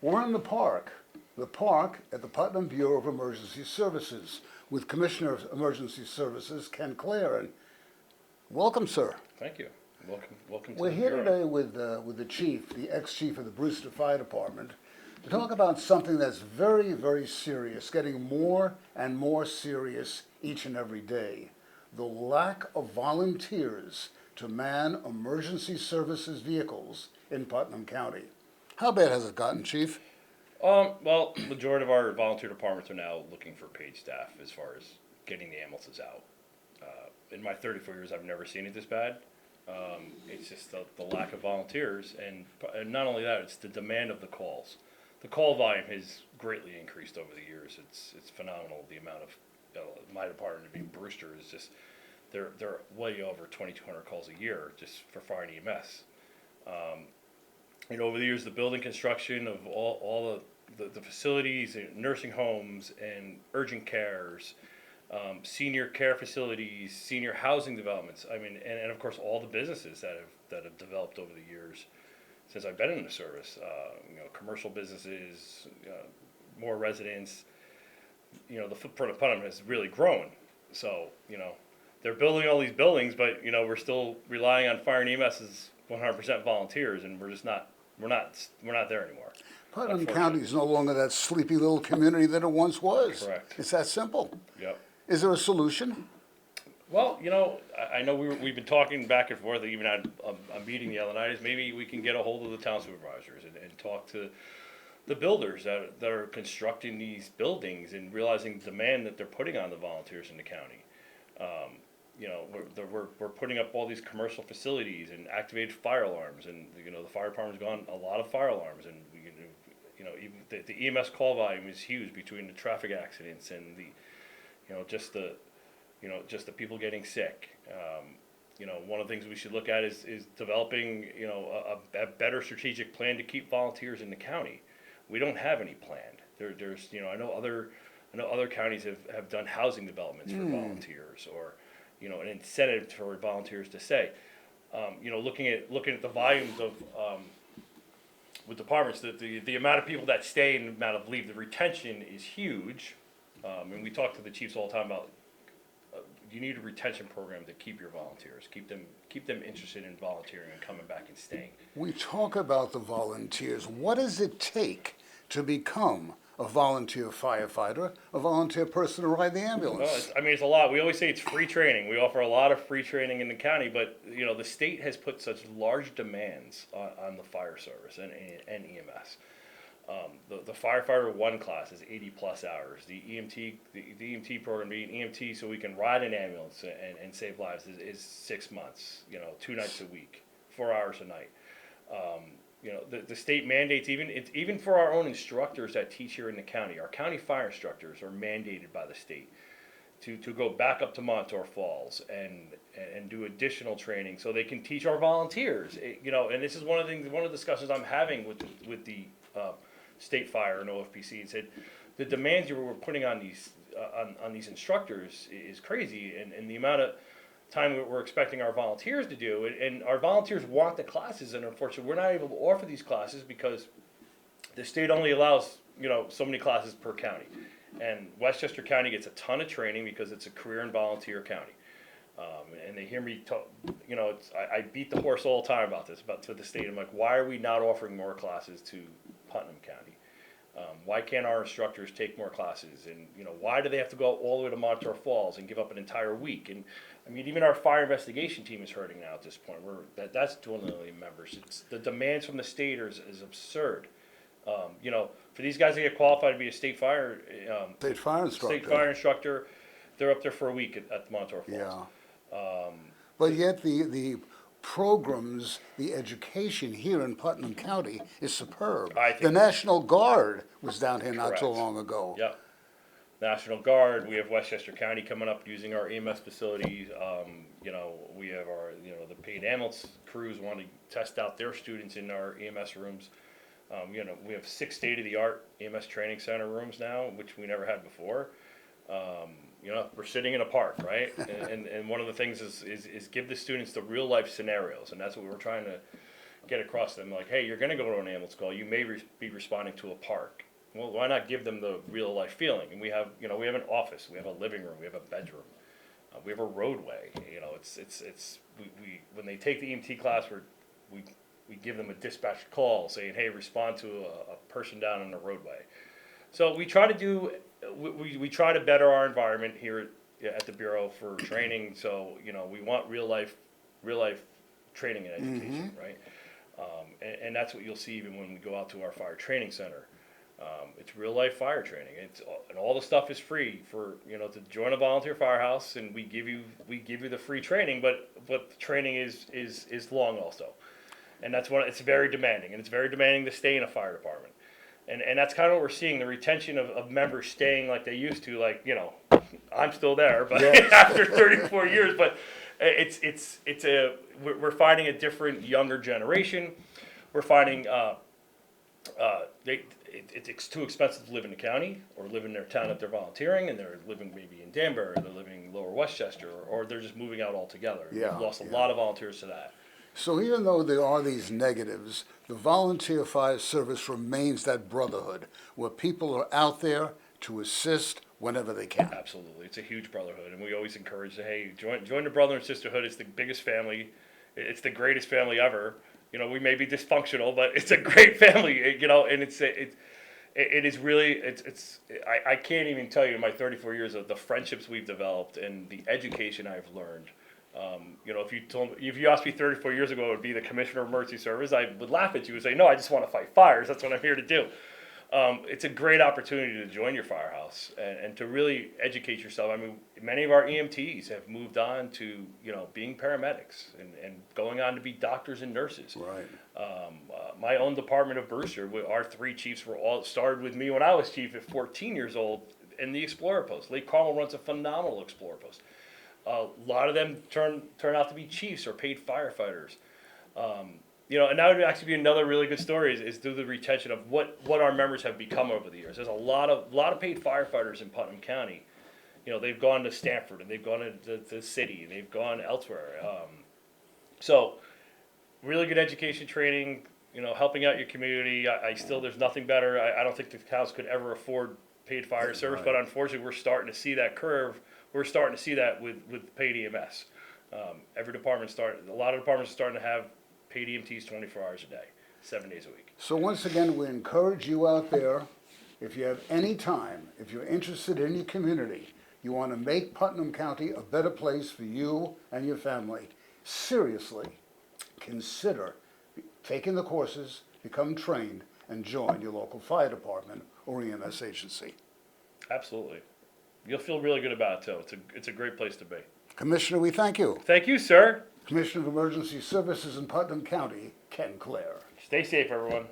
We're in the park at the Putnam Bureau of Emergency Services with Commissioner of Emergency Services, Ken Clair. And welcome, sir. Thank you. Welcome to We're the here Bureau. today with the chief, the ex-chief of the Brewster Fire Department, to talk about something that's very, very serious, getting more and more serious each and every day. The lack of volunteers to man emergency services vehicles in Putnam County. How bad has it gotten, Chief? Well, majority of our volunteer departments are now looking for paid staff as far as getting the ambulances out. In my 34 years, I've never seen it this bad. It's just the lack of volunteers, and not only that, it's the demand of the calls. The call volume has greatly increased over the years. It's phenomenal. The amount of my department, being Brewster, is just they're way over 2,200 calls a year just for fire and EMS. Over the years, the building construction of all the facilities, nursing homes, and urgent cares, senior care facilities, senior housing developments. I mean, and of course, all the businesses that have developed over the years since I've been in the service. Commercial businesses, more residents. The footprint of Putnam has really grown. So, they're building all these buildings, but we're still relying on fire and EMS as 100% volunteers, and we're just not. We're not there anymore. Putnam County is no longer that sleepy little community that it once was. Correct. It's that simple. Yep. Is there a solution? Well, I know we've been talking back and forth. Even had a meeting the other night. Is maybe we can get a hold of the town supervisors and talk to the builders that are constructing these buildings and realizing the demand that they're putting on the volunteers in the county. We're putting up all these commercial facilities and activated fire alarms, and the fire department's gone a lot of fire alarms, and even the EMS call volume is huge between the traffic accidents and just the people getting sick. One of the things we should look at is developing a better strategic plan to keep volunteers in the county. We don't have any planned. There's I know other counties have done housing developments for volunteers, or an incentive for volunteers to stay. Looking at the volumes of with departments, the amount of people that stay and the amount of leave, the retention is huge. And we talk to the chiefs all the time about you need a retention program to keep your volunteers, keep them interested in volunteering and coming back and staying. We talk about the volunteers. What does it take to become a volunteer firefighter, a volunteer person to ride the ambulance? Well, it's a lot. We always say it's free training. We offer a lot of free training in the county, but the state has put such large demands on the fire service and EMS. The Firefighter 1 class is 80 plus hours. The EMT program, being EMT so we can ride an ambulance and save lives, is 6 months, 2 nights a week, 4 hours a night. The state mandates, even for our own instructors that teach here in the county, our county fire instructors are mandated by the state to go back up to Montour Falls and do additional training so they can teach our volunteers. And this is one of the discussions I'm having with the state fire and OFPC. It said the demands you were putting on these instructors is crazy, and the amount of time we're expecting our volunteers to do, and our volunteers want the classes, and unfortunately we're not able to offer these classes because the state only allows so many classes per county, and Westchester County gets a ton of training because it's a career and volunteer county, and they hear me talk. I beat the horse all the time about this, to the state. I'm like, why are we not offering more classes to Putnam County? Why can't our instructors take more classes? And why do they have to go all the way to Montour Falls and give up an entire week? And even our fire investigation team is hurting now at this point. That's dwindling members. It's the demands from the state is absurd. For these guys to get qualified to be a state fire instructor, they're up there for a week at the Montour Falls. Yeah. But yet the programs, the education here in Putnam County is superb. The National Guard was down here not so long ago. Yep. National Guard. We have Westchester County coming up using our EMS facilities. We have our the paid ambulance crews want to test out their students in our EMS rooms. We have 6 state-of-the-art EMS training center rooms now, which we never had before. We're sitting in a park, right? and one of the things is give the students the real life scenarios, and that's what we're trying to get across to them like, hey, you're going to go to an ambulance call. You may be responding to a park. Well, why not give them the real life feeling? And we have an office, we have a living room, we have a bedroom, we have a roadway. We when they take the EMT class, we give them a dispatched call saying, hey, respond to a person down on the roadway. So we try to we try to better our environment here at the Bureau for training. So we want real life training and education, right? And that's what you'll see even when we go out to our fire training center. It's real life fire training. And all the stuff is free for to join a volunteer firehouse, and we give you the free training, but the training is long also, and it's very demanding, and it's very demanding to stay in a fire department, and that's kind of what we're seing, the retention of members staying like they used to. Like I'm still there, but Yes. after 34 years, but we're finding a different younger generation. We're finding it's too expensive to live in the county or live in their town that they're volunteering, and they're living maybe in Danbury, or they're living in Lower Westchester, or they're just moving out altogether. Yeah, We've lost a yeah. lot of volunteers to that. So even though there are these negatives, the volunteer fire service remains that brotherhood where people are out there to assist whenever they can. Absolutely, it's a huge brotherhood, and we always encourage, hey, join the brother and sisterhood. It's the biggest family. It's the greatest family ever. We may be dysfunctional, but it's a great family. And it is really, I can't even tell you in my 34 years of the friendships we've developed and the education I've learned. If you asked me 34 years ago, it would be the Commissioner of Emergency Service, I would laugh at you and say, no, I just want to fight fires. That's what I'm here to do. It's a great opportunity to join your firehouse and to really educate yourself. I mean, many of our EMTs have moved on to, being paramedics and going on to be doctors and nurses. Right. My own department of Brewster, our 3 chiefs were all started with me when I was chief at 14 years old in the Explorer Post. Lake Carmel runs a phenomenal Explorer Post. A lot of them turn out to be chiefs or paid firefighters. And that would actually be another really good story is through the retention of what our members have become over the years. There's a lot of paid firefighters in Putnam County. They've gone to Stanford, and they've gone to the city, and they've gone elsewhere. So really good education training, helping out your community. There's nothing better. I don't think the towns could ever afford paid fire service, Right. but unfortunately we're starting to see that curve. We're starting to see that with paid EMS. A lot of departments are starting to have paid EMTs 24 hours a day, 7 days a week. So once again, we encourage you out there, if you have any time, if you're interested in your community, you want to make Putnam County a better place for you and your family, seriously consider taking the courses, become trained, and join your local fire department or EMS agency. Absolutely. You'll feel really good about it, too. It's a great place to be. Commissioner, we thank you. Thank you, sir. Commissioner of Emergency Services in Putnam County, Ken Clair. Stay safe, everyone.